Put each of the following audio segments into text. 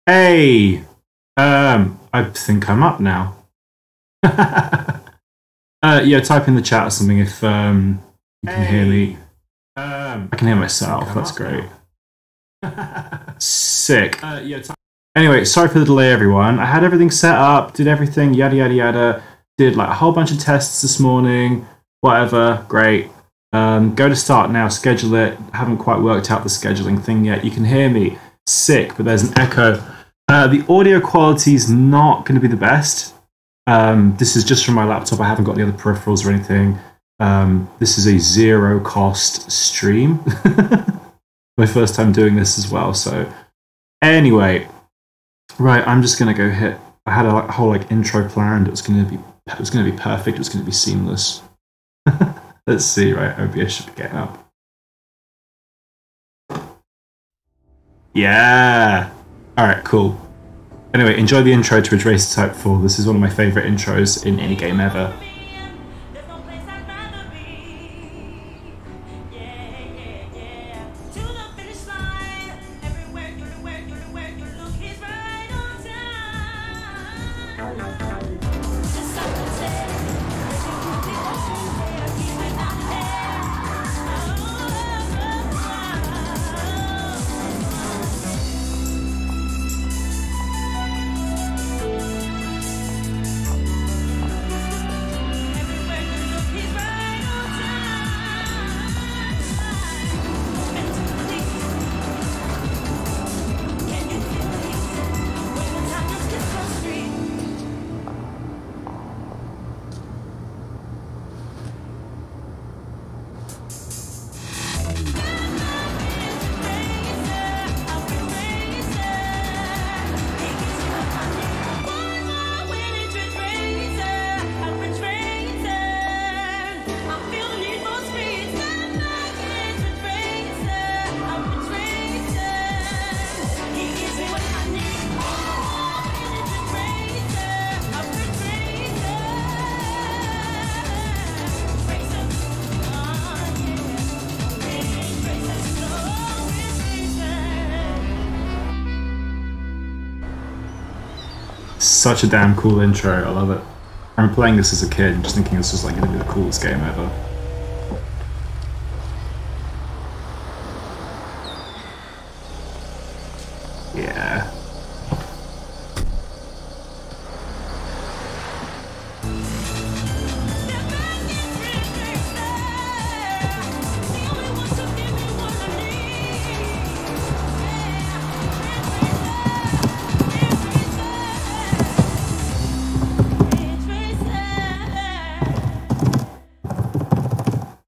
Hey, I think I'm up now. Yeah, type in the chat or something if you can hear me. I can hear myself. That's great. Sick. Anyway, sorry for the delay, everyone. I had everything set up, did everything, yada yada yada. Did like a whole bunch of tests this morning. Whatever, great. Go to start now. Schedule it. Haven't quite worked out the scheduling thing yet. You can hear me. Sick, but there's an echo. The audio quality is not going to be the best. This is just from my laptop. I haven't got any other peripherals or anything. This is a zero cost stream. My first time doing this as well. So anyway, right, I'm just going to go hit. I had a whole like intro planned. It was going to be perfect. It was going to be seamless. Let's see, right? OBS should be getting up. Yeah. All right, cool. Anyway, enjoy the intro to Ridge Racer Type 4. This is one of my favorite intros in any game ever. Such a damn cool intro. I love it. I remember playing this as a kid and just thinking this was like going to be the coolest game ever. Yeah.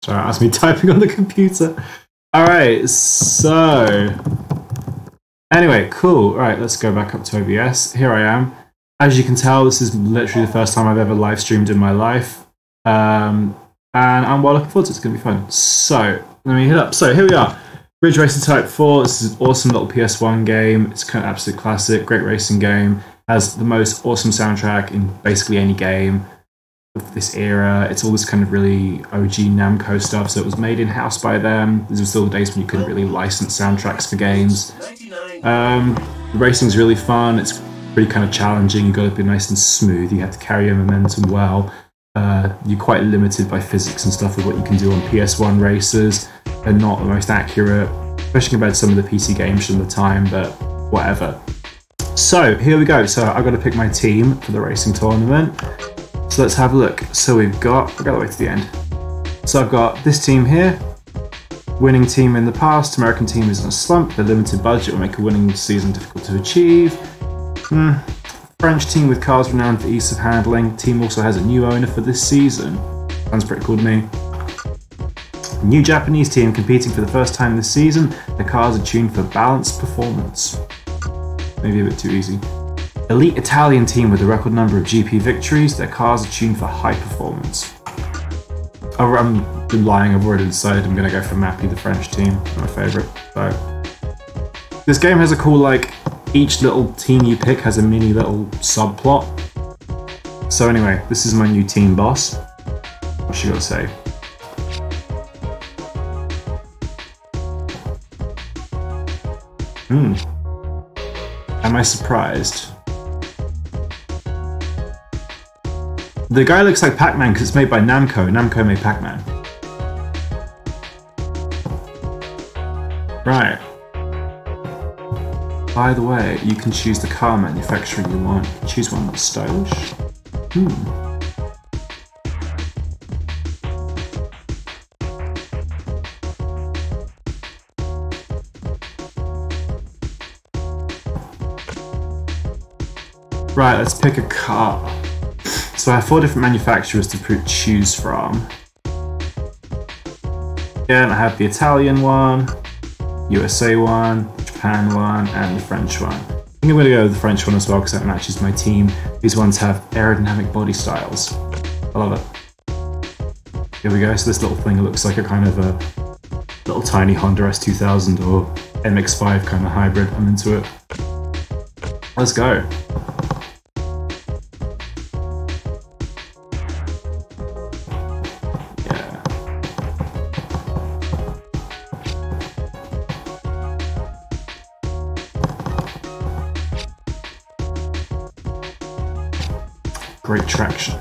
Sorry, that's me typing on the computer. Alright, so... Anyway, cool. Alright, let's go back up to OBS. Here I am. As you can tell, this is literally the first time I've ever live streamed in my life. And I'm well looking forward to it. It's going to be fun. So, let me hit up. So, here we are. Ridge Racer Type 4. This is an awesome little PS1 game. It's kind of absolute classic. Great racing game. Has the most awesome soundtrack in basically any game of this era. It's all this kind of really OG Namco stuff, so it was made in-house by them. These were still the days when you couldn't really license soundtracks for games. The racing's really fun. It's pretty kind of challenging. You've got to be nice and smooth. You have to carry your momentum well. You're quite limited by physics and stuff with what you can do on PS1 races. They're not the most accurate, especially compared to some of the PC games from the time, but whatever. So here we go. So I've got to pick my team for the racing tournament. So let's have a look. So we'll go all the way to the end. So I've got this team here. Winning team in the past. American team is in a slump. The limited budget will make a winning season difficult to achieve. French team with cars renowned for ease of handling. Team also has a new owner for this season. Sounds pretty cool to me. New Japanese team competing for the first time this season. The cars are tuned for balanced performance. Maybe a bit too easy. Elite Italian team with a record number of GP victories. Their cars are tuned for high performance. Oh, I'm lying. I've already decided I'm going to go for Mappy, the French team. My favourite. So this game has a cool, like, each little team you pick has a mini little subplot. So anyway, this is my new team boss. What's she got to say? Am I surprised? The guy looks like Pac-Man because it's made by Namco. Namco made Pac-Man. Right. By the way, you can choose the car manufacturer you want. Choose one that's stylish. Right, let's pick a car. So I have 4 different manufacturers to choose from. Again, I have the Italian one, USA one, Japan one, and the French one. I think I'm going to go with the French one as well because that matches my team. These ones have aerodynamic body styles. I love it. Here we go. So this little thing looks like a kind of a little tiny Honda S2000 or MX-5 kind of hybrid. I'm into it. Let's go. Great traction.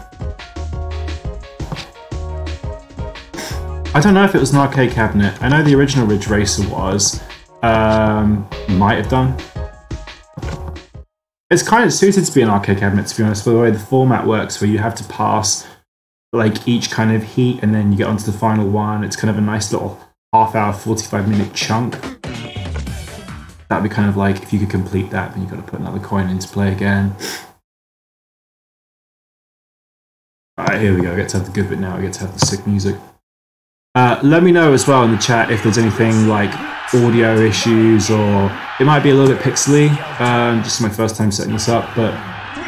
I don't know if it was an arcade cabinet. I know the original Ridge Racer was. Might have done. It's kind of suited to be an arcade cabinet, to be honest, for the way the format works, where you have to pass like each kind of heat and then you get onto the final one. It's kind of a nice little half-hour, 45-minute chunk. That'd be kind of like, if you could complete that, then you've got to put another coin into play again. Alright, here we go. I get to have the good bit now. I get to have the sick music. Let me know as well in the chat if there's anything like audio issues or it might be a little bit pixely. Just my first time setting this up, but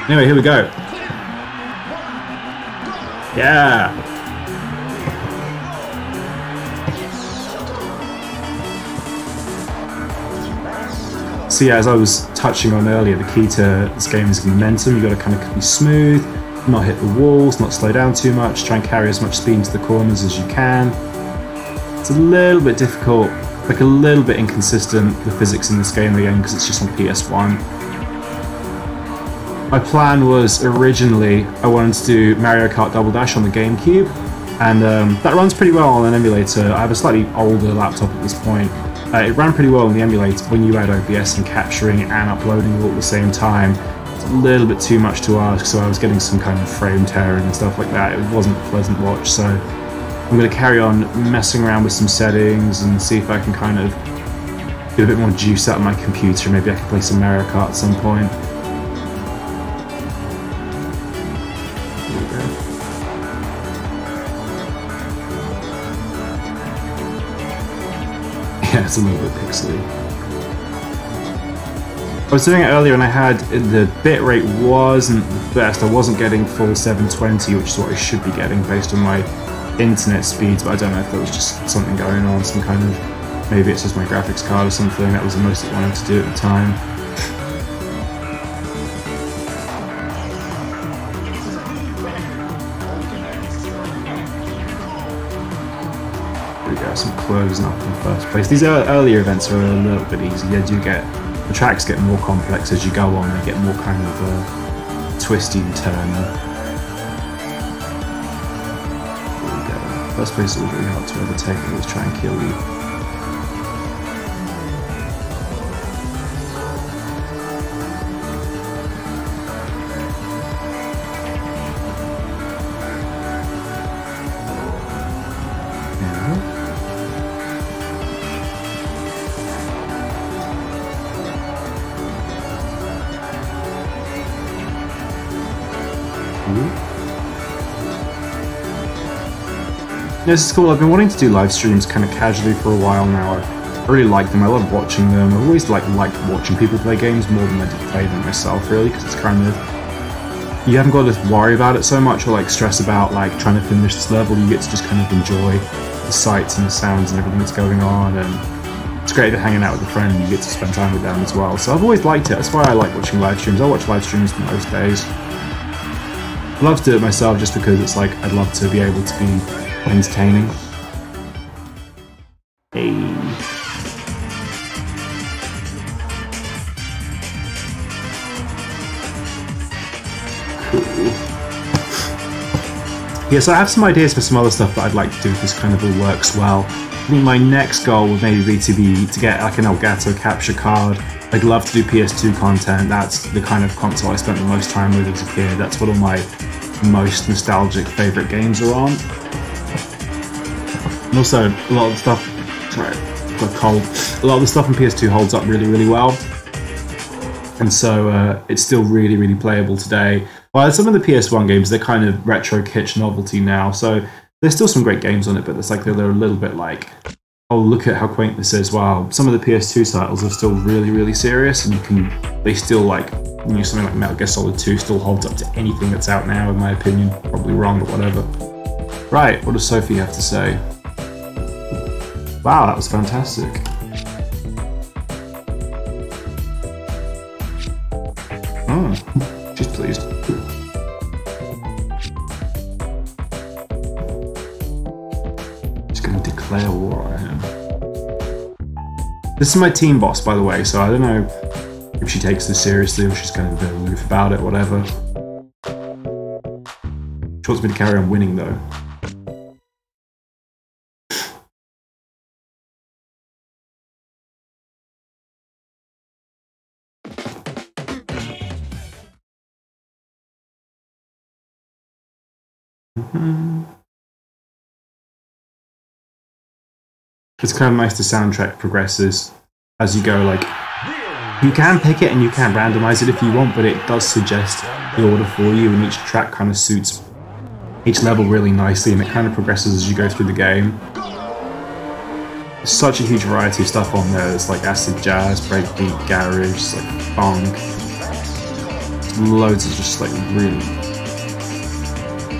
anyway, here we go. Yeah. So yeah, as I was touching on earlier, the key to this game is momentum. You've got to kind of be smooth, not hit the walls, not slow down too much, try and carry as much speed into the corners as you can. It's a little bit difficult, like a little bit inconsistent, the physics in this game again, because it's just on PS1. My plan was originally, I wanted to do Mario Kart Double Dash on the GameCube, and that runs pretty well on an emulator. I have a slightly older laptop at this point. It ran pretty well on the emulator when you add OBS and capturing and uploading all at the same time. It's a little bit too much to ask, so I was getting some kind of frame tearing and stuff like that. It wasn't a pleasant watch, so I'm going to carry on messing around with some settings and see if I can kind of get a bit more juice out of my computer. Maybe I can play some Mario Kart at some point. Yeah, it's a little bit pixely. I was doing it earlier and I had, the bitrate wasn't the best. I wasn't getting full 720, which is what I should be getting based on my internet speeds, but I don't know if there was just something going on, some kind of, maybe it's just my graphics card or something. That was the most I wanted to do at the time. There we go, some closing up in the first place. These earlier events are a little bit easy. They do get, the tracks get more complex as you go on, they get more kind of twisty and turny. First place is really hard to overtake, they always try and kill you. This is cool. I've been wanting to do live streams kind of casually for a while now. I really like them. I love watching them. I've always liked watching people play games more than I do play them myself, really, because it's kind of, you haven't got to worry about it so much or like stress about like trying to finish this level. You get to just kind of enjoy the sights and the sounds and everything that's going on, and it's great if you're hanging out with a friend and you get to spend time with them as well. So I've always liked it. That's why I like watching live streams. I watch live streams most days. I love to do it myself just because it's like I'd love to be able to be entertaining. Hey. Yeah, so I have some ideas for some other stuff that I'd like to do if this kind of all works well. I think my next goal would maybe be to get like an Elgato capture card. I'd love to do PS2 content. That's the kind of console I spent the most time with as a kid. That's what all my most nostalgic favourite games are on. And also, a lot of the stuff... Sorry, got cold. A lot of the stuff on PS2 holds up really, really well. And so it's still really, really playable today. While some of the PS1 games, they're kind of retro kitsch novelty now, so there's still some great games on it, but it's like they're a little bit like, oh, look at how quaint this is. Wow, some of the PS2 titles are still really, really serious, and they still like, something like Metal Gear Solid 2 still holds up to anything that's out now, in my opinion. Probably wrong, but whatever. Right, what does Sophie have to say? Wow, that was fantastic. Oh, she's pleased. Just gonna declare war on him. This is my team boss, by the way, so I don't know if she takes this seriously or she's kind of a bit aloof about it, whatever. She wants me to carry on winning, though. It's kind of nice the soundtrack progresses as you go, like, you can pick it and you can randomize it if you want, but it does suggest the order for you, and each track kind of suits each level really nicely, and it kind of progresses as you go through the game. There's such a huge variety of stuff on there. It's like acid jazz, breakbeat, garage, like funk. Loads of just like really...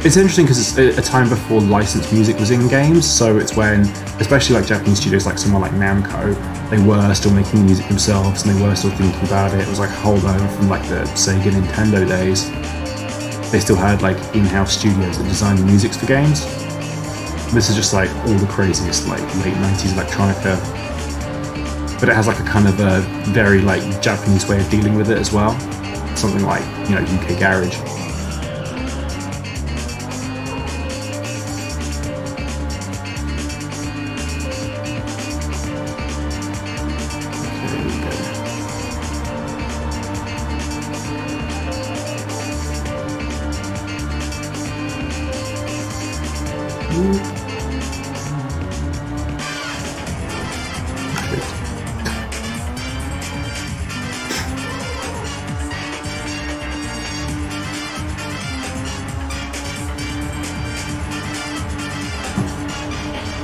It's interesting because it's a time before licensed music was in games, so it's when, especially like Japanese studios like someone like Namco, they were still making music themselves and they were still thinking about it. It was like a holdover from like the Sega Nintendo days. They still had like in-house studios that designed the music for games. This is just like all the craziest like late 90s electronica, but it has like a kind of a very like Japanese way of dealing with it as well. Something like, UK garage.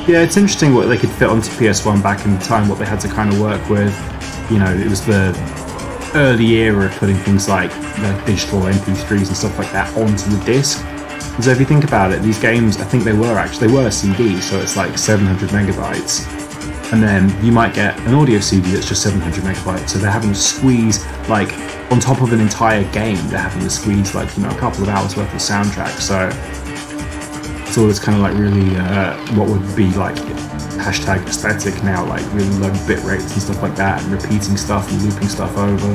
Yeah, it's interesting what they could fit onto PS1 back in the time, what they had to kind of work with. It was the early era of putting things like digital MP3s and stuff like that onto the disc. And so if you think about it, these games, I think they were CDs, so it's like 700 megabytes. And then you might get an audio CD that's just 700 megabytes, so they're having to squeeze, like, on top of an entire game, they're having to squeeze, like, a couple of hours worth of soundtrack, so... it's all this kind of like really what would be like hashtag aesthetic now, like really low bit rates and stuff like that, and repeating stuff and looping stuff over.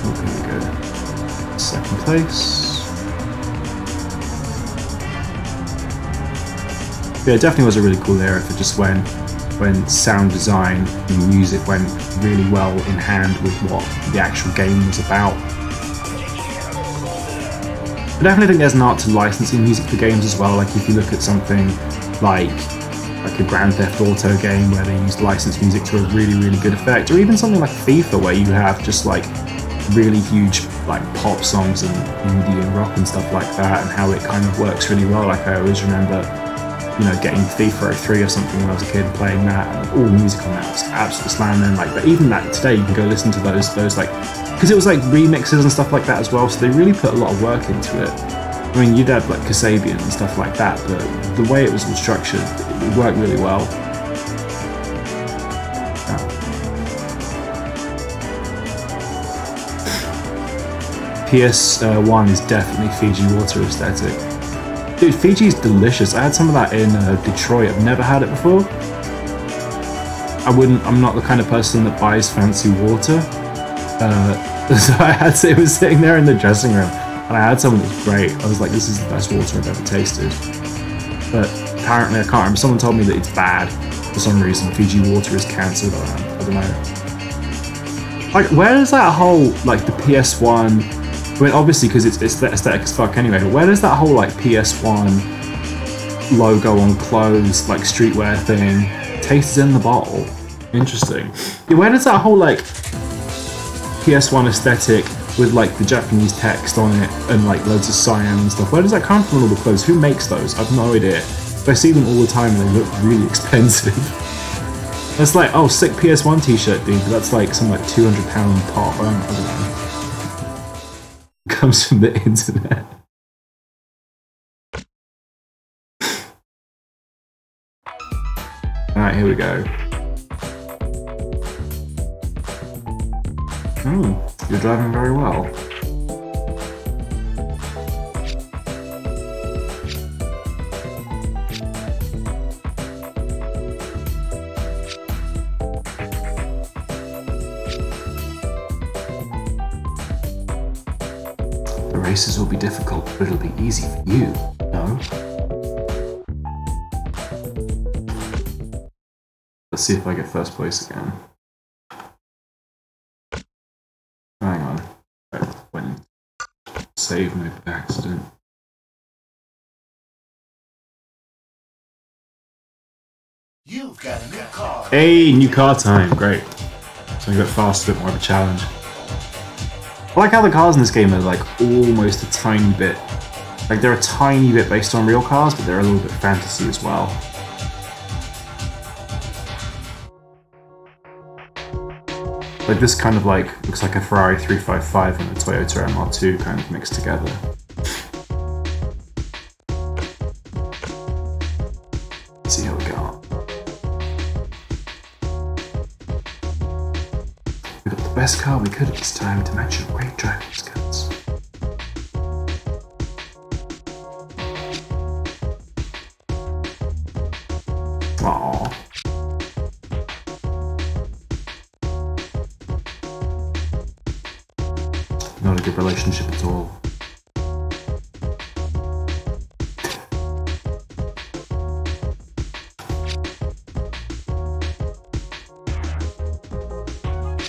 Okay, good. Second place. Yeah, it definitely was a really cool era for just when sound design and music went really well in hand with what the actual game was about. I definitely think there's an art to licensing music for games as well, like if you look at something like a Grand Theft Auto game where they use licensed music to a really, really good effect, or even something like FIFA where you have just like really huge like pop songs and indie and rock and stuff like that, and how it kind of works really well. Like I always remember getting FIFA 03 or something when I was a kid, playing that, and all the music on that was absolutely slamming. Like, but even that today, you can go listen to those like, because it was like remixes and stuff like that as well. So they really put a lot of work into it. I mean, you'd have like Kasabian and stuff like that, but the way it was all structured, it worked really well. PS1 is definitely Fiji water aesthetic. Dude, Fiji's delicious. I had some of that in Detroit. I've never had it before. I'm not the kind of person that buys fancy water, So it was sitting there in the dressing room, and I had something that was great. I was like, this is the best water I've ever tasted. But apparently, I can't remember. Someone told me that it's bad for some reason. Fiji water is cancelled. I don't know. Like, where does that whole, like, the PS1... I mean, obviously, because it's aesthetic as fuck anyway, but where does that whole, like, PS1 logo on clothes, like, streetwear thing, tastes in the bottle? Interesting. Yeah, where does that whole, like, PS1 aesthetic with, like, the Japanese text on it and, like, loads of cyan and stuff, where does that come from in all the clothes? Who makes those? I've no idea. But I see them all the time and they look really expensive. That's like, oh, sick PS1 t-shirt, dude, but that's like some, like, £200 pop. I don't know. Comes from the internet. Alright, here we go. You're driving very well. The races will be difficult, but it'll be easy for you, no? Let's see if I get first place again. Hang on. I went save mode by accident. You've got a new car. Hey, new car time, great. So I got faster, a bit more of a challenge. I like how the cars in this game are like almost a tiny bit, like they're a tiny bit based on real cars, but they're a little bit fantasy as well. Like this kind of like looks like a Ferrari 355 and a Toyota MR2 kind of mixed together. Let's see how we go. We got the best car we could at this time to match your great driving skills. Aww. Not a good relationship at all.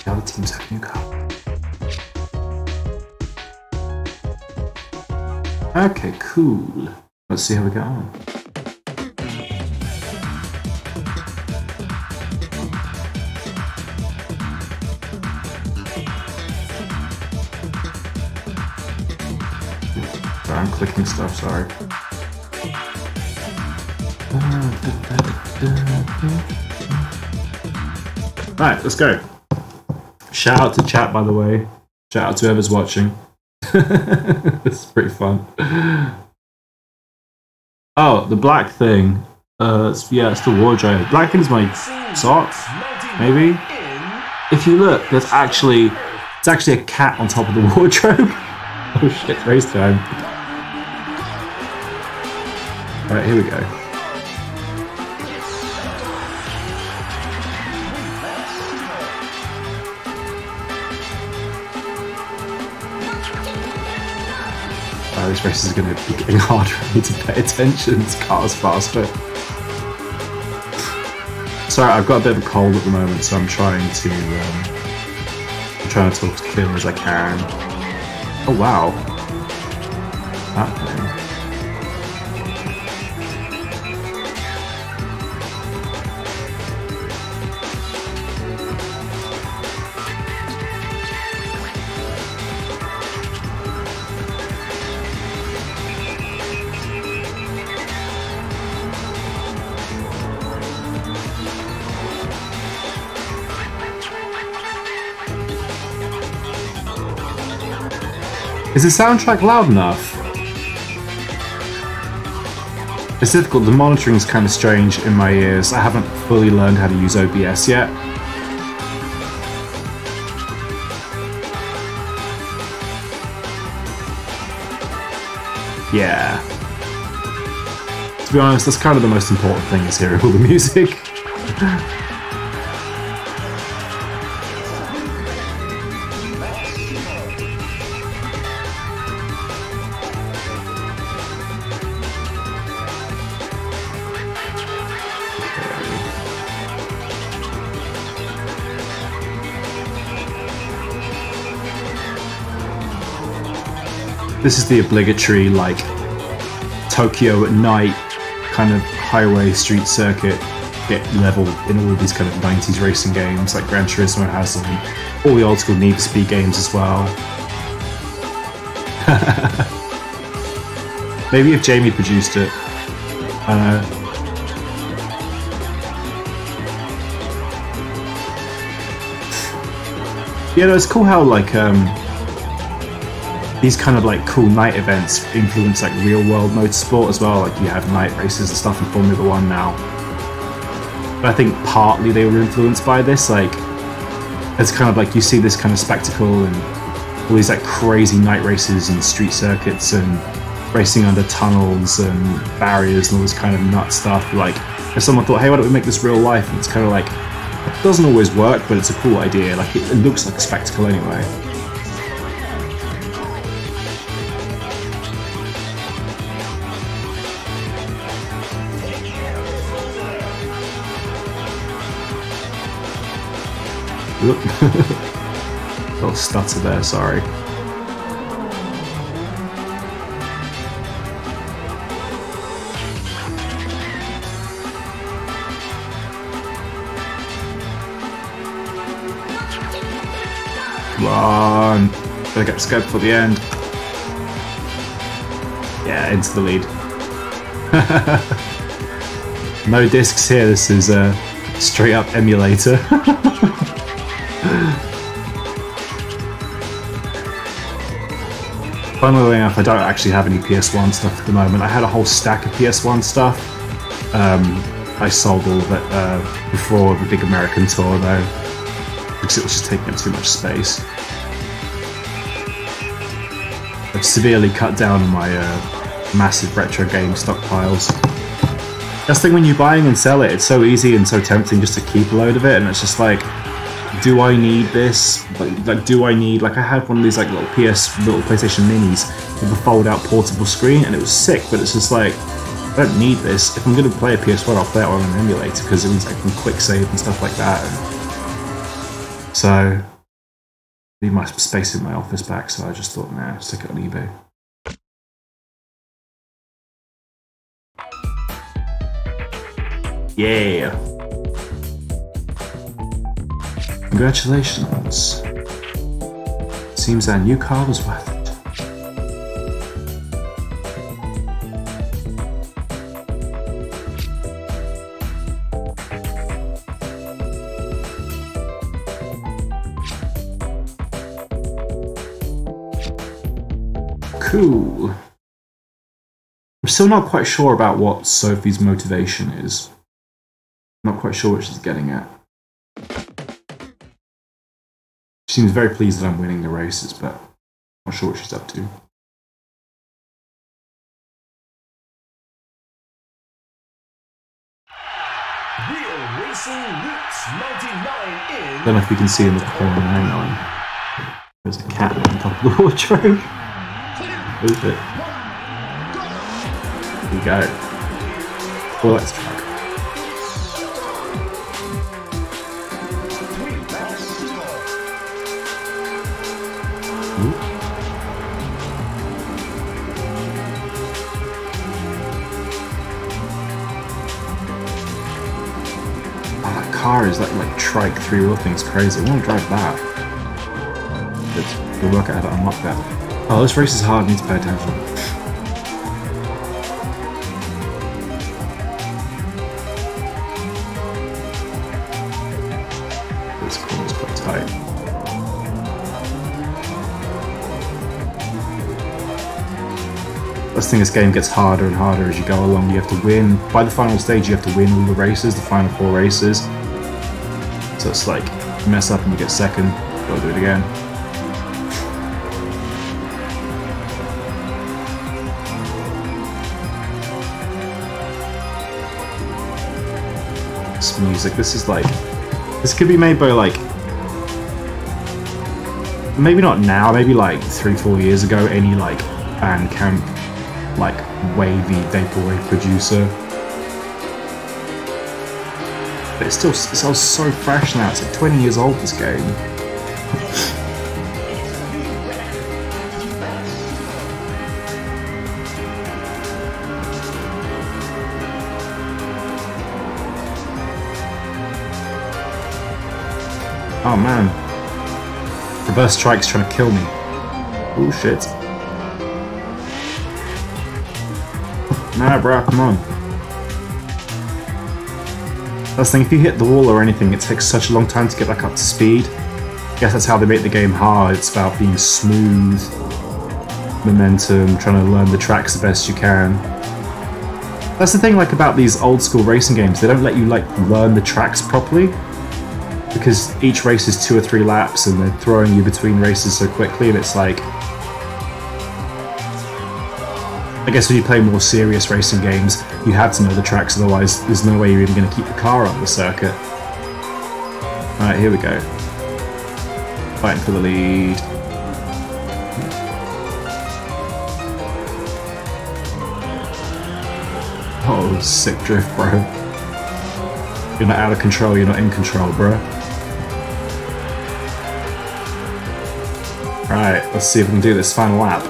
The other teams have a new car. Okay, cool. Let's see how we get on. I'm clicking stuff, sorry. Right, let's go. Shout out to chat, by the way. Shout out to whoever's watching. This is pretty fun. Oh, the black thing. Yeah, it's the wardrobe. Black thing's my socks, maybe. If you look, it's actually a cat on top of the wardrobe. Oh shit, race time. Alright, here we go. Oh, this race is going to be getting harder for me to pay attention. This car's faster. Sorry, I've got a bit of a cold at the moment, so I'm trying to talk as clearly as I can. Oh wow. That thing. Is the soundtrack loud enough? It's difficult, the monitoring's kind of strange in my ears. I haven't fully learned how to use OBS yet. Yeah. To be honest, that's kind of the most important thing is hearing all the music. This is the obligatory, like, Tokyo at night kind of highway street circuit get level in all of these kind of 90s racing games, like Gran Turismo has them, all the old school Need for Speed games as well. Maybe if Jamie produced it, I don't know. Yeah, no, it's cool how like these kind of like cool night events influence like real world motorsport as well. Like you have night races and stuff in Formula 1 now. But I think partly they were influenced by this. Like it's kind of like you see this kind of spectacle and all these like crazy night races and street circuits and racing under tunnels and barriers and all this kind of nut stuff. Like if someone thought, hey, why don't we make this real life? And it's kind of like, it doesn't always work, but it's a cool idea. Like it looks like a spectacle anyway. Little stutter there, sorry. Come on, gotta get scared for the end. Yeah, into the lead. No discs here, this is a straight up emulator. Funnily enough, I don't actually have any PS1 stuff at the moment. I had a whole stack of PS1 stuff. I sold all of it before the big American tour though, because it was just taking up too much space. I've severely cut down on my massive retro game stockpiles. That's the thing when you're buying and sell it, it's so easy and so tempting just to keep a load of it, and it's just like, do I need this? Like, do I need, like I had one of these like little PlayStation Minis with a fold-out portable screen, and it was sick, but it's just like, I don't need this. If I'm going to play a PS1, I'll play it on an emulator, because it means I can quick save and stuff like that. And so, I need my space in my office back, so I just thought, nah, stick it on eBay. Yeah! Congratulations. Seems our new car was worth it. Cool. I'm still not quite sure about what Sophie's motivation is. Not quite sure what she's getting at. She seems very pleased that I'm winning the races, but I'm not sure what she's up to. Real Racing Roots 99 in. I don't know if you can see in the corner. Hang on. There's a cat on top of the wardrobe. Move it. There we go. Well, let's try. Car is like trike three-wheel thing's crazy. I want to drive that. We'll work out how to unlock that. Oh, this race is hard. I need to pay attention. This corner's quite tight. This thing, this game gets harder and harder as you go along. You have to win. By the final stage, you have to win all the races, the final 4 races. So it's like, you mess up and you get second, gotta do it again. This music, this is like, this could be made by like, maybe not now, maybe like 3-4 years ago, any like Bandcamp, like wavy vaporwave producer. But it sounds so fresh now. It's like 20 years old, this game. Oh man. Reverse Strike's trying to kill me. Oh shit. Nah, bro, come on. That's the thing, if you hit the wall or anything, it takes such a long time to get back up to speed. I guess that's how they make the game hard. It's about being smooth, momentum, trying to learn the tracks the best you can. That's the thing, like, about these old school racing games. They don't let you, like, learn the tracks properly, because each race is 2 or 3 laps and they're throwing you between races so quickly, and it's like... I guess when you play more serious racing games, you have to know the tracks, otherwise there's no way you're even going to keep the car on the circuit. Alright, here we go. Fighting for the lead. Oh, sick drift, bro. You're not out of control, you're not in control, bro. Right, let's see if we can do this final lap.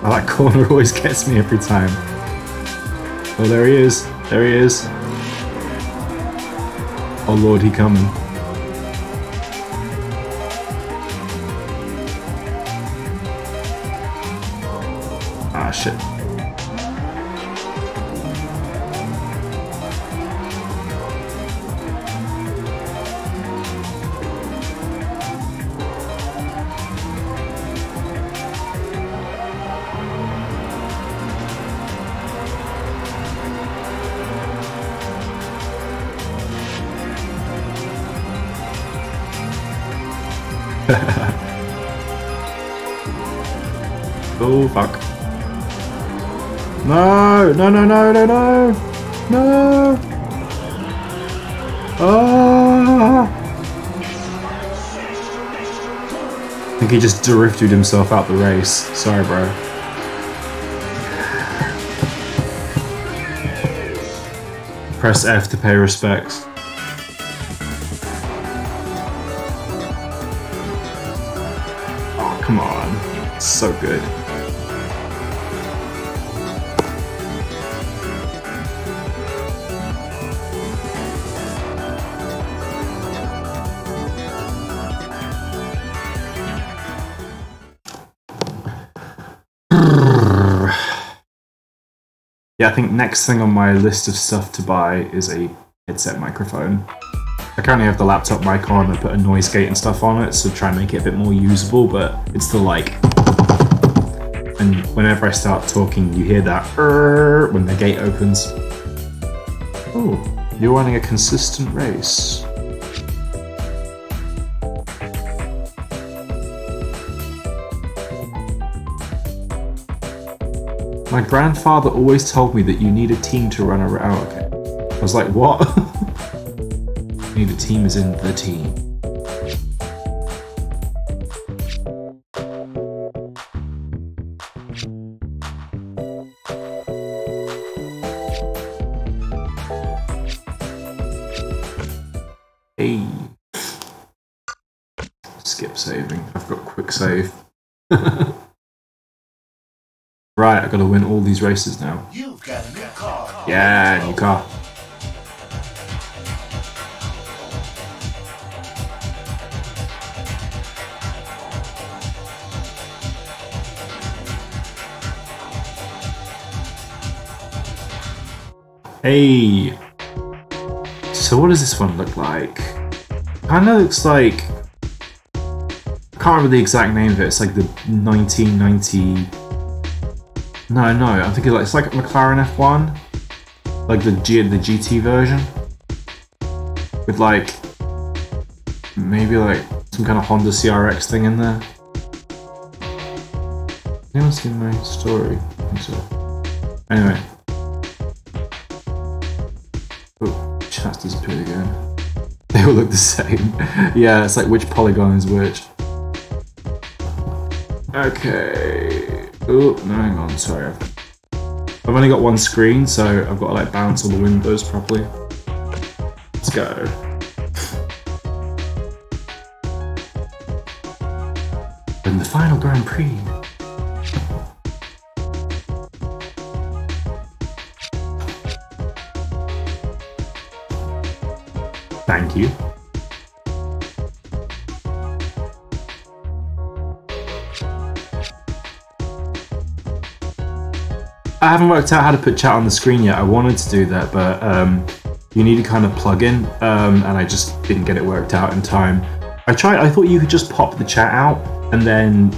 Oh, that corner always gets me every time. Oh, there he is. There he is. Oh lord, he coming. Ah, shit. Oh fuck. No! No, no, no, no, no! No! Ah! I think he just drifted himself out the race. Sorry, bro. Press F to pay respects. Oh, come on. So good. Yeah, I think next thing on my list of stuff to buy is a headset microphone. I currently have the laptop mic on, I put a noise gate and stuff on it, so try and make it a bit more usable, but it's still like... And whenever I start talking, you hear that when the gate opens. Oh, you're running a consistent race. My grandfather always told me that you need a team to run around. Okay. I was like, what? You need a team as in the team. Hey. Skip saving. I've got quick save. Right, I've got to win all these races now. You've got a new car. Yeah, new car. Hey. So what does this one look like? Kinda looks like... I can't remember the exact name of it. It's like the 1990... No, I'm thinking like it's like a McLaren F1, like the GT version, with like maybe like some kind of Honda CRX thing in there. Anyone seen my story? I think so. Anyway, oh, chat's disappeared again. They all look the same. Yeah, it's like which polygon is which. Okay. Oh, no, hang on, sorry. I've only got one screen, so I've got to like balance all the windows properly. Let's go. the final Grand Prix. Thank you. I haven't worked out how to put chat on the screen yet. I wanted to do that, but you need to kind of plug in, and I just didn't get it worked out in time. I thought you could just pop the chat out and then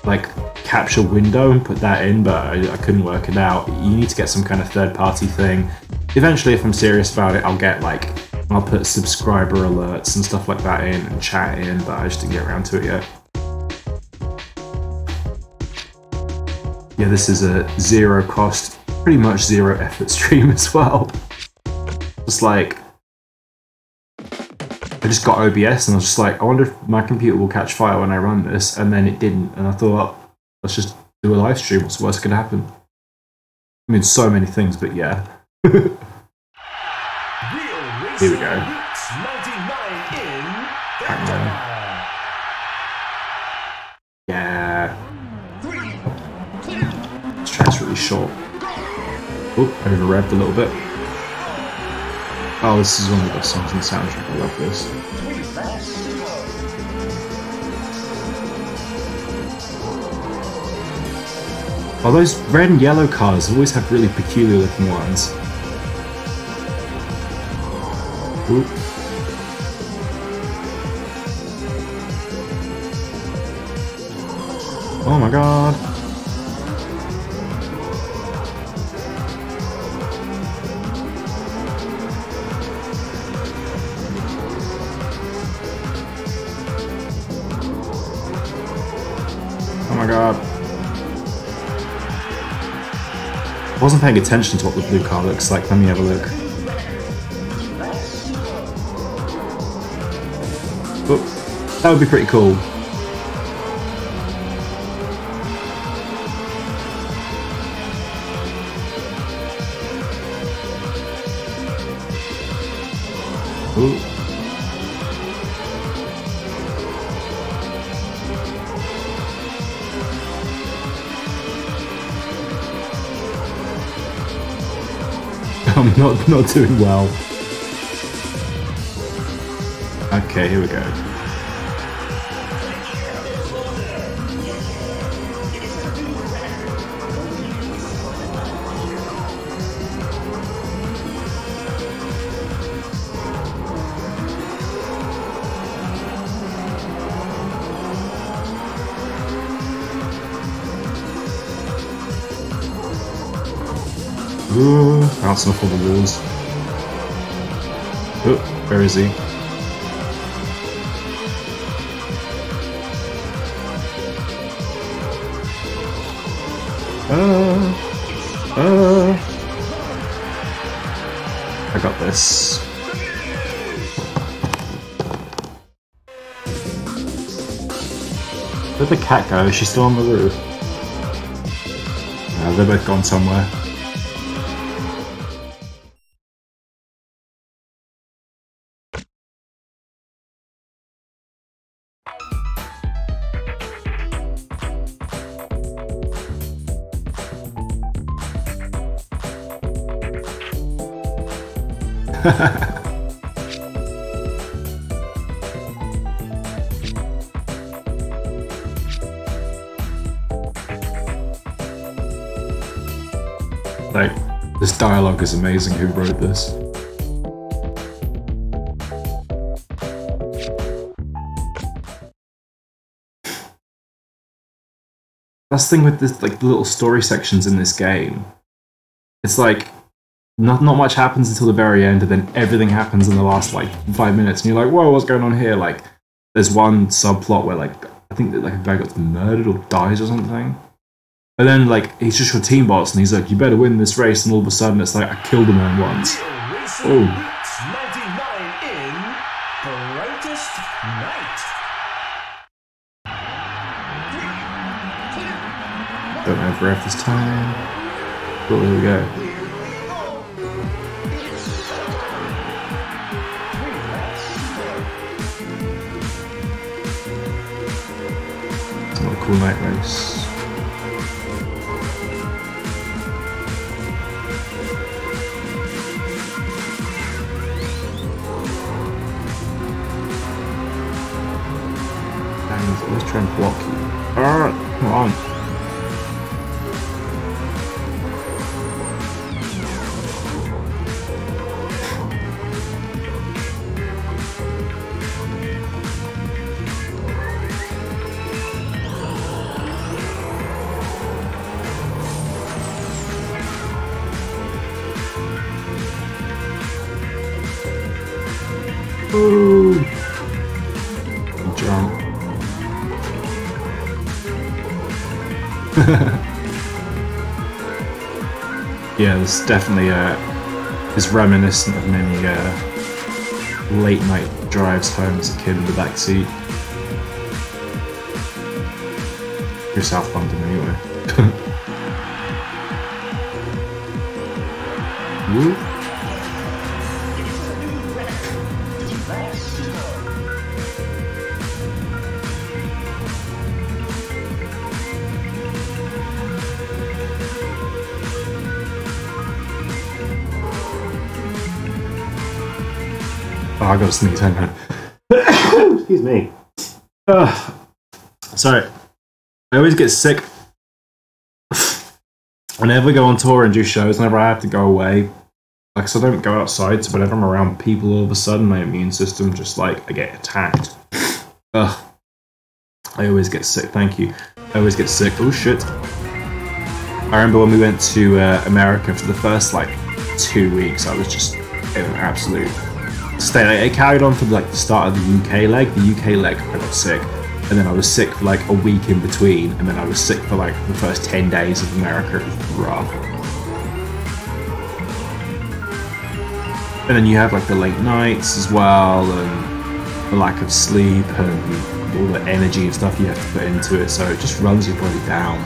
like capture window and put that in, but I couldn't work it out. You need to get some kind of third-party thing. Eventually, if I'm serious about it, I'll put subscriber alerts and stuff like that in and chat in, but I just didn't get around to it yet. Yeah, this is a zero cost, pretty much zero effort stream as well. Just like, I just got OBS and I was just like, I wonder if my computer will catch fire when I run this, and then it didn't, and I thought, let's just do a live stream, what's the worst that could happen? I mean, so many things, but yeah. Here we go. Yeah. This track's really short. Oh, over-revved a little bit. Oh, this is one of the best songs in the soundtrack. I love this. Oh, those red and yellow cars always have really peculiar looking ones. Ooh. Oh my god. Oh my god. I wasn't paying attention to what the blue car looks like. Let me have a look. Oh, that would be pretty cool. Ooh. I'm not doing well. Okay, here we go. Ooh, bouncing off all the walls. Oh, where is he? I got this. Where'd the cat go? Is she still on the roof? No, they're both gone somewhere. Like, this dialogue is amazing. Who wrote this? That's the thing with this, like, the little story sections in this game. It's like, not much happens until the very end, and then everything happens in the last, like, 5 minutes, and you're like, whoa, what's going on here? Like, there's one subplot where, like, I think that, like, a guy got murdered or dies or something. And then, like, he's just your team boss, and he's like, you better win this race, and all of a sudden it's like, I killed a man once. Oh. Don't have breath this time. Oh, here we go. cool night race. And let's try and block you. Come on. Ooh. Jump. Yeah, this definitely is reminiscent of many late night drives home as a kid in the backseat. Through South London anyway. Woo. Oh, I gotta sneeze, hang on. Excuse me. Sorry. I always get sick whenever I go on tour and do shows, whenever I have to go away. Like, so I don't go outside, so whenever I'm around people, all of a sudden my immune system just, like, I get attacked. Ugh. I always get sick, thank you. I always get sick. Oh, shit. I remember when we went to America for the first, like, 2 weeks, I was just in an absolute state. I carried on for like the start of the UK leg. The UK leg, I got sick, and then I was sick for like a week in between, and then I was sick for like the first 10 days of America. It was rough. And then you have like the late nights as well, and the lack of sleep, and all the energy and stuff you have to put into it, so it just runs your body down.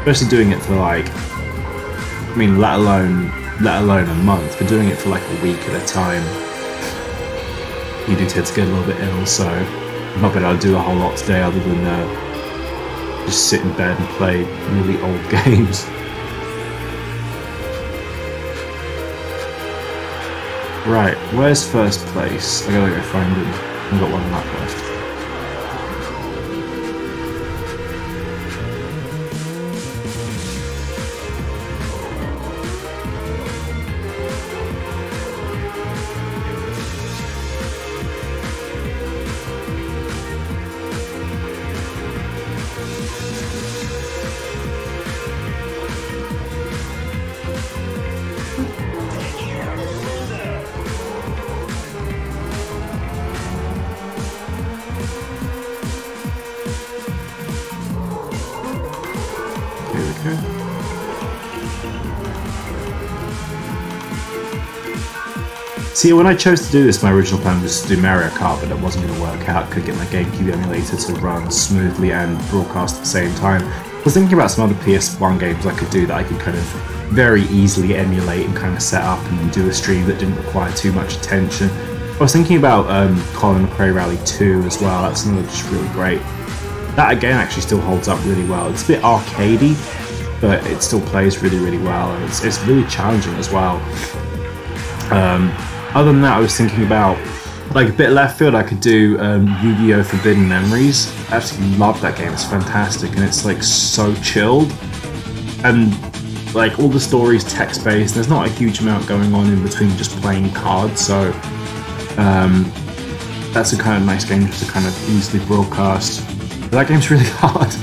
Especially doing it for like, I mean, let alone a month, but doing it for like a week at a time, you do tend to get a little bit ill, so I'm not going to do a whole lot today other than just sit in bed and play really old games. Right, where's first place? I gotta go find him. I've got one lap left. See, when I chose to do this, my original plan was to do Mario Kart, but it wasn't going to work out. Could get my GameCube emulator to run smoothly and broadcast at the same time. I was thinking about some other PS1 games I could do that I could kind of very easily emulate and kind of set up and do a stream that didn't require too much attention. I was thinking about Colin McRae Rally 2 as well. That's another just really great. That again actually still holds up really well. It's a bit arcadey, but it still plays really, really well, and it's really challenging as well. Other than that, I was thinking about, like, a bit left field, I could do Yu-Gi-Oh! Forbidden Memories. I absolutely love that game, it's fantastic, and it's, like, so chilled. And, like, all the story's text-based, there's not a huge amount going on in between just playing cards, so that's a kind of nice game just to kind of easily broadcast. But that game's really hard.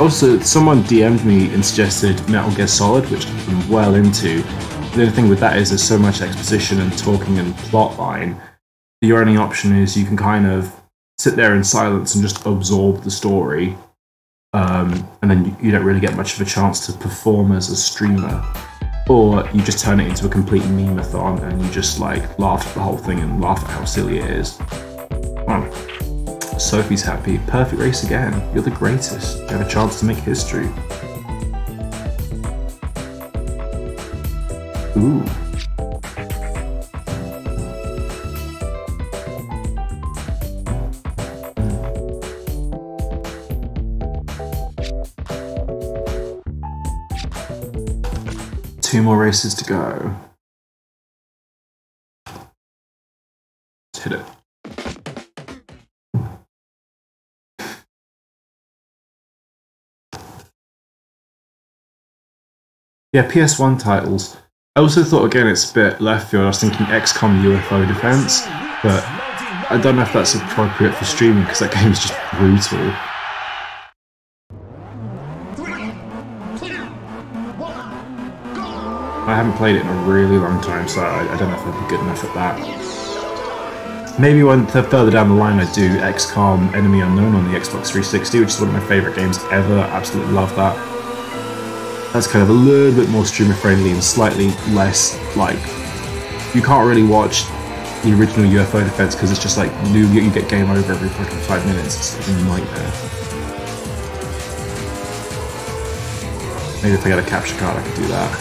Also, someone DM'd me and suggested Metal Gear Solid, which I'm well into. The only thing with that is there's so much exposition and talking and plot line. Your only option is you can kind of sit there in silence and just absorb the story, and then you don't really get much of a chance to perform as a streamer. Or you just turn it into a complete meme-a-thon and you just like laugh at the whole thing and laugh at how silly it is. Well, Sophie's happy. Perfect race again. You're the greatest. You have a chance to make history. Ooh. 2 more races to go. Let's hit it. Yeah, PS1 titles. I also thought, again, it's a bit left field. I was thinking XCOM UFO Defense, but I don't know if that's appropriate for streaming because that game is just brutal. I haven't played it in a really long time, so I don't know if I'd be good enough at that. Maybe when further down the line I do XCOM Enemy Unknown on the Xbox 360, which is one of my favourite games ever. I absolutely love that. That's kind of a little bit more streamer friendly and slightly less like, you can't really watch the original UFO Defense because it's just like you get game over every fucking 5 minutes. It's like a nightmare. Maybe if I get a capture card I could do that.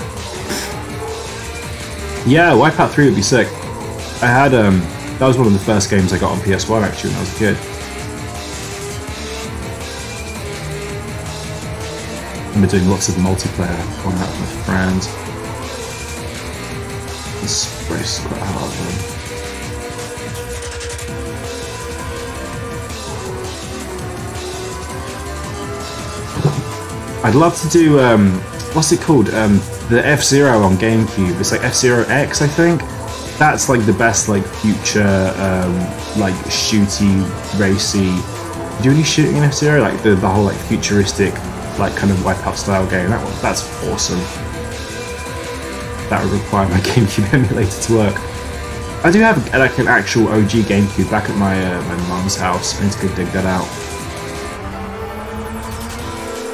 Yeah, Wipeout 3 would be sick. I had that was one of the first games I got on PS1 actually when I was a kid. I've been doing lots of multiplayer on that with my friends. This race is quite hard though. I'd love to do, what's it called? The F-Zero on GameCube. It's like F-Zero X, I think. That's like the best like future, like shooty, racy. Do any shooting in F-Zero? Like the whole like futuristic, like kind of Wipeout style game. That's awesome. That would require my GameCube emulator to work. I do have like an actual OG GameCube back at my mum's house. I need to go dig that out.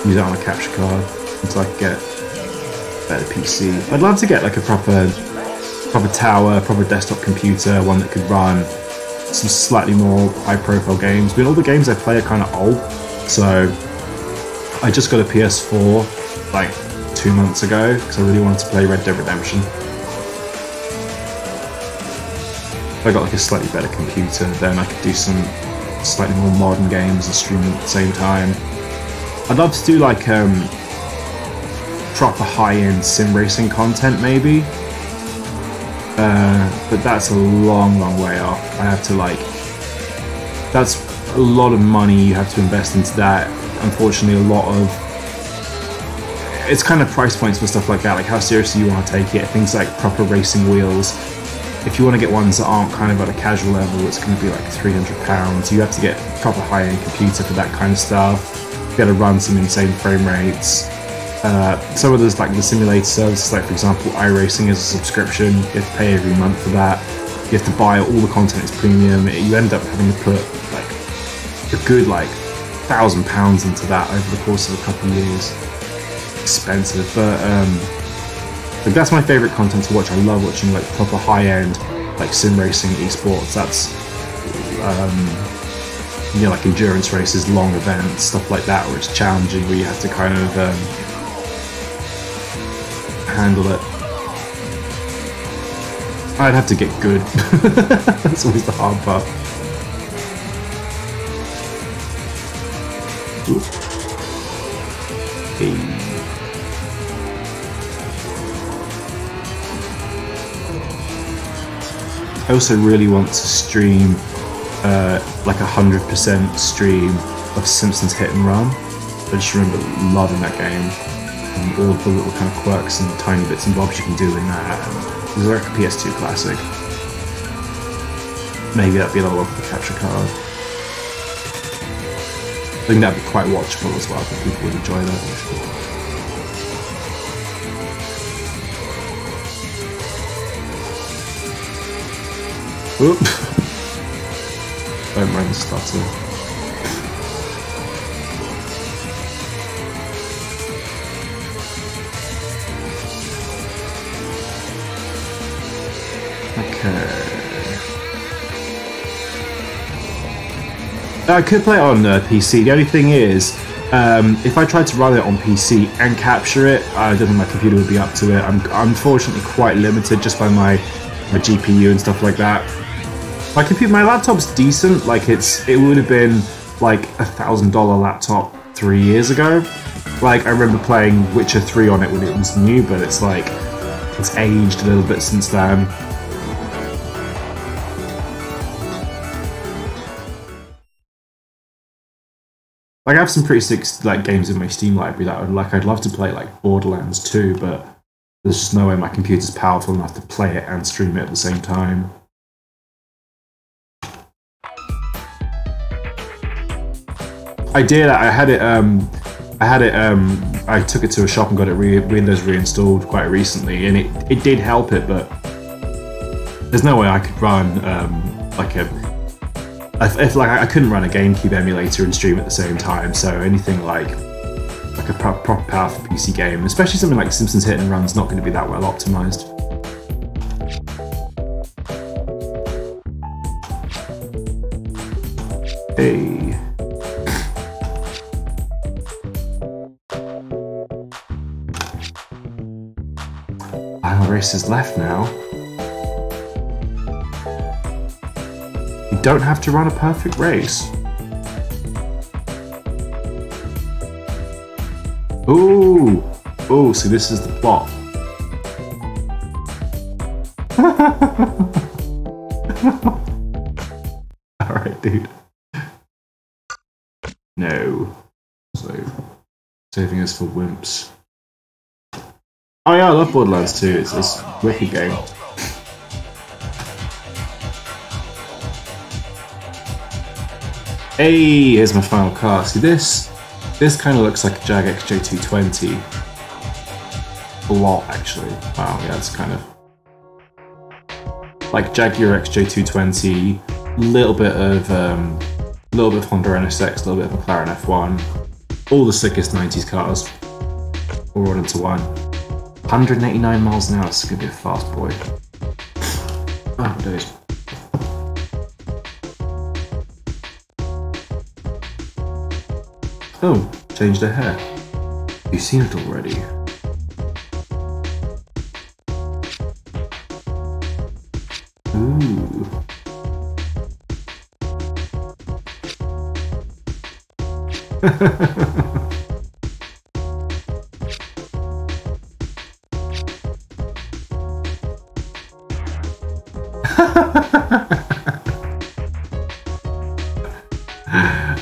Use it on a capture card until I can get a better PC. I'd love to get like a proper tower, proper desktop computer, one that could run some slightly more high-profile games. I mean, all the games I play are kind of old, so I just got a PS4 like 2 months ago because I really wanted to play Red Dead Redemption. If I got like a slightly better computer, then I could do some slightly more modern games and stream them at the same time. I'd love to do like proper high-end sim racing content maybe, but that's a long way off. I have to like, that's a lot of money you have to invest into that. Unfortunately, a lot of it's kind of price points for stuff like that, like how seriously you want to take it. Things like proper racing wheels, if you want to get ones that aren't kind of at a casual level, it's going to be like £300. You have to get a proper high-end computer for that kind of stuff. You got to run some insane frame rates. Some of those, like the simulator services, like for example iRacing is a subscription. You have to pay every month for that. You have to buy all the content is premium. You end up having to put like a good like £1,000 into that over the course of a couple of years. Expensive, but like that's my favorite content to watch. I love watching like proper high-end like sim racing esports. That's you know, like endurance races, long events, stuff like that, where it's challenging, where you have to kind of handle it. I'd have to get good. That's always the hard part. Hey. I also really want to stream like 100% stream of Simpsons Hit and Run. I just remember loving that game and all the little kind of quirks and tiny bits and bobs you can do in that. It was like a PS2 classic. Maybe that'd be another one for the capture card. I think that'd be quite watchable as well. I think people would enjoy that. Oop. Don't mind the stutter. Okay. I could play it on PC. The only thing is, if I tried to run it on PC and capture it, I don't think my computer would be up to it. I'm unfortunately quite limited just by my GPU and stuff like that. My laptop's decent. Like it would have been like $1,000 laptop 3 years ago. Like I remember playing Witcher 3 on it when it was new, but it's like it's aged a little bit since then. Like I have some pretty sick like games in my Steam library that I'd love to play, like Borderlands 2, but there's just no way my computer's powerful enough to play it and stream it at the same time. I did. I took it to a shop and got it Windows reinstalled quite recently, and it did help it, but there's no way I could run I couldn't run a GameCube emulator and stream at the same time. So anything like a proper powerful PC game, especially something like Simpsons Hit and Run's not going to be that well optimized. Hey. Final race is left now. You don't have to run a perfect race. Ooh! Ooh, see, this is the plot. Alright, dude. No. So, saving us for wimps. Oh yeah, I love Borderlands 2. It's this wicked game. Hey, here's my final car. See this kind of looks like a Jag XJ220. A lot, actually. Wow, yeah, it's kind of like Jaguar XJ220. Little bit of Honda NSX, a little bit of McLaren F1. All the sickest 90s cars. All run into one. 189 miles an hour. It's gonna be a fast boy. Oh, days. Oh, changed her hair. You've seen it already. Ooh.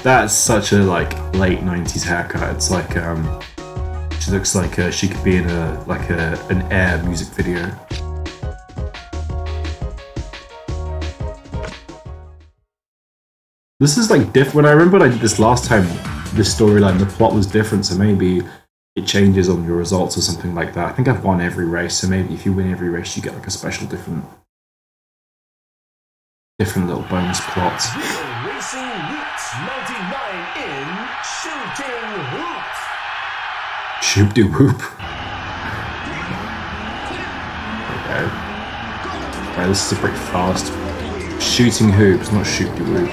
That's such a like late 90s haircut. It's like she looks like she could be in an Air music video. This is like different. When I remember I did this last time, this storyline, the plot was different, so maybe it changes on your results or something like that. I think I've won every race, so maybe if you win every race you get like a special different little bonus plot. Racing Roots 99 in Shooting Hoop. Shoop de whoop. Okay. Right, this is a pretty fast. Shooting hoops, not shoop de whoop.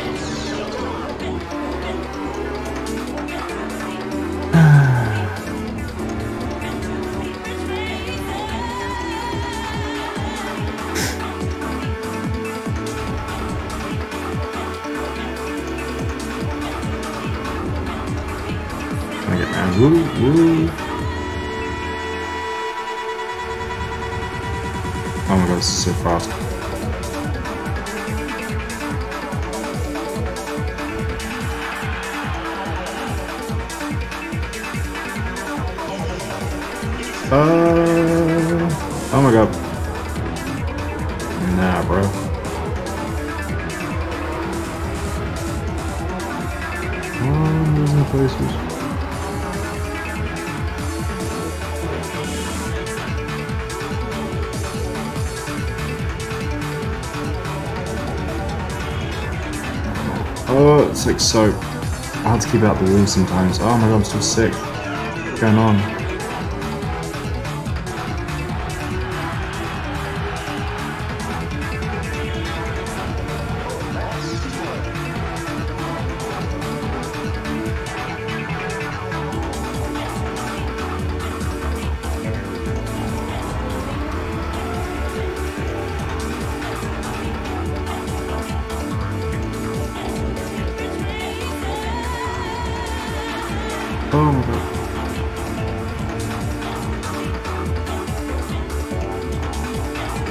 Woo, woo. Oh my god, this is so fast. Oh my god. Nah, bro. Oh, there's no places. Oh, it's like so hard to keep out the wall sometimes. Oh my god, I'm still sick. What's going on? Oh my god.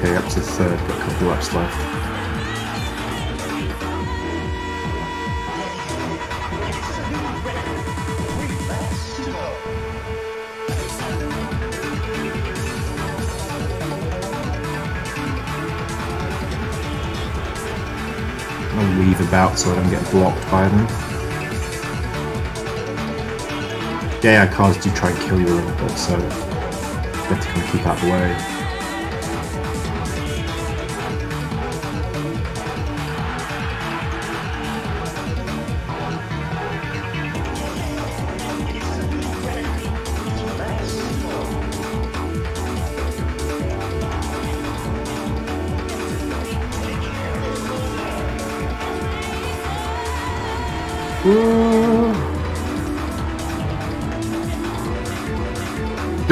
Okay, up to third, got a couple laps left. I'll weave about so I don't get blocked by them. Yeah, cars do try and kill you a little bit, so you have to kind of keep out of the way.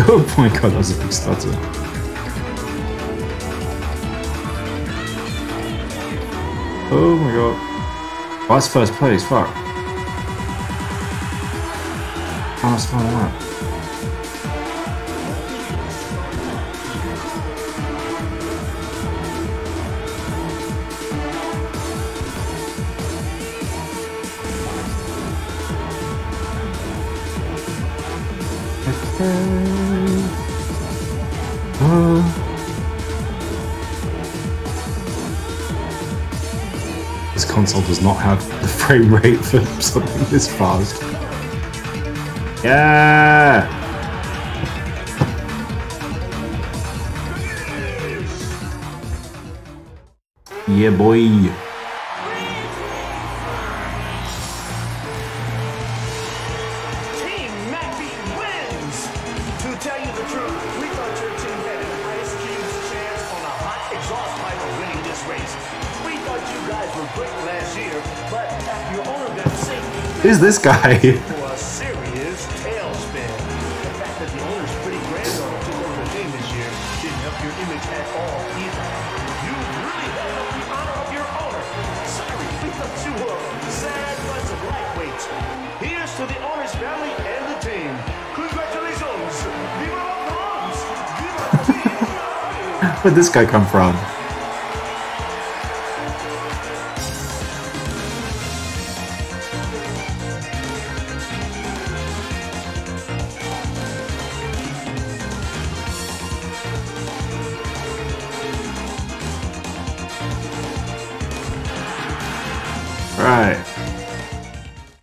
Oh my god, that was a big stutter. Oh my god. Oh, that's first place, fuck. Oh, that's fine that. This console does not have the frame rate for something this fast. Yeah! Yeah, boy! Who's this guy? For a serious tailspin. The fact that the owner's pretty granddaughter took over the team this year didn't help your image at all either. You really held up the honor of your owner. Sorry, we thought you were a sad bunch of lightweights. Here's to the owner's family and the team. Congratulations! Viva la France! Viva la team! Where'd this guy come from? Right.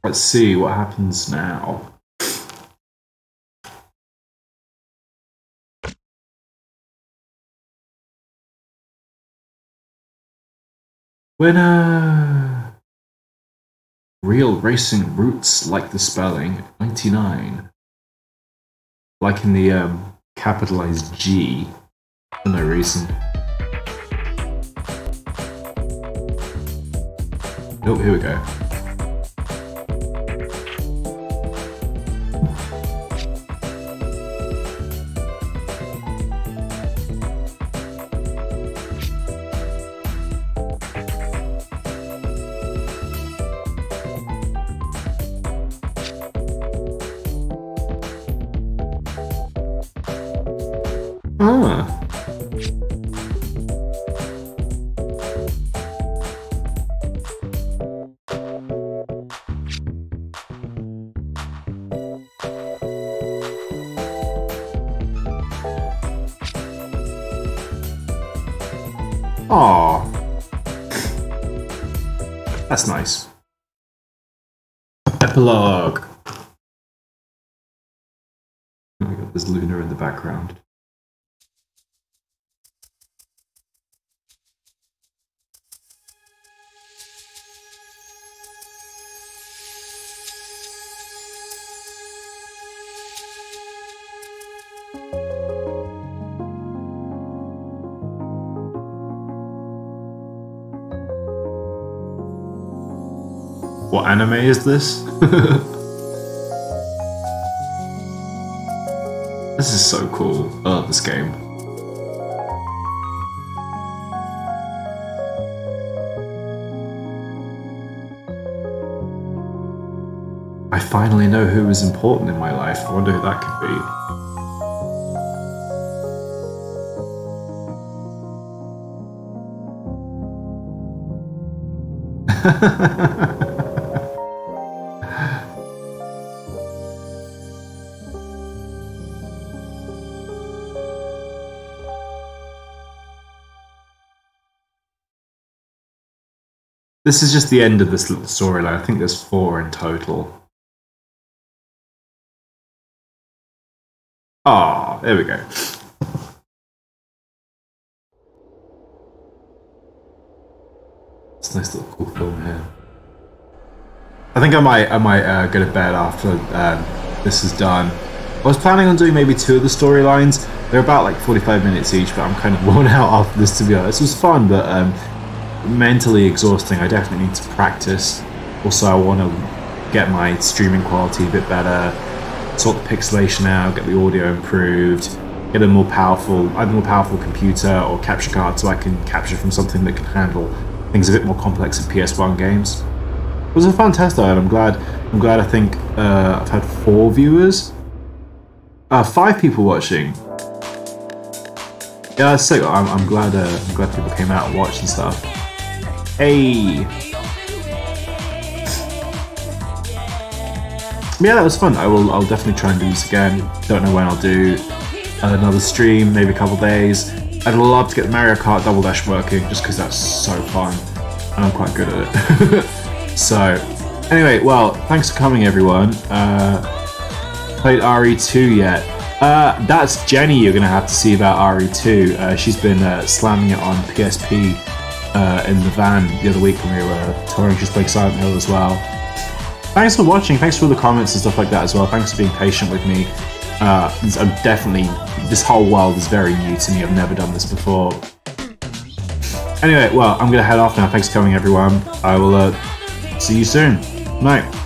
Let's see what happens now. Winner! Real racing roots like the spelling. 99. Like in the capitalized G. For no reason. Oh, here we go. Ah. Aww. That's nice. Epilogue. Oh my god, there's Luna in the background. What anime is this? This is so cool. I love this game. I finally know who was important in my life. I wonder who that could be. This is just the end of this little storyline. I think there's 4 in total. Ah, there we go. It's a nice little cool film here. I think I might go to bed after this is done. I was planning on doing maybe 2 of the storylines. They're about like 45 minutes each, but I'm kind of worn out after this, to be honest. It was fun, but mentally exhausting. I definitely need to practice. Also, I want to get my streaming quality a bit better, sort the pixelation out, get the audio improved, get a more powerful, either more powerful computer or capture card so I can capture from something that can handle things a bit more complex in PS1 games. It was a fun test though, and I'm glad. I think I've had 4 viewers, 5 people watching. Yeah, that's sick. I'm glad. I'm glad people came out and watched and stuff. Hey. Yeah, that was fun. I'll definitely try and do this again. Don't know when I'll do another stream, maybe a couple days. I'd love to get the Mario Kart Double Dash working, just because that's so fun, and I'm quite good at it. So, anyway, well, thanks for coming, everyone. Played RE2 yet? That's Jenny you're going to have to see about RE2. She's been slamming it on PSP in the van the other week when we were touring. She's playing Silent Hill as well. Thanks for watching. Thanks for all the comments and stuff like that as well. Thanks for being patient with me. I'm definitely, this whole world is very new to me. I've never done this before. Anyway, well, I'm going to head off now. Thanks for coming, everyone. I will see you soon. Night.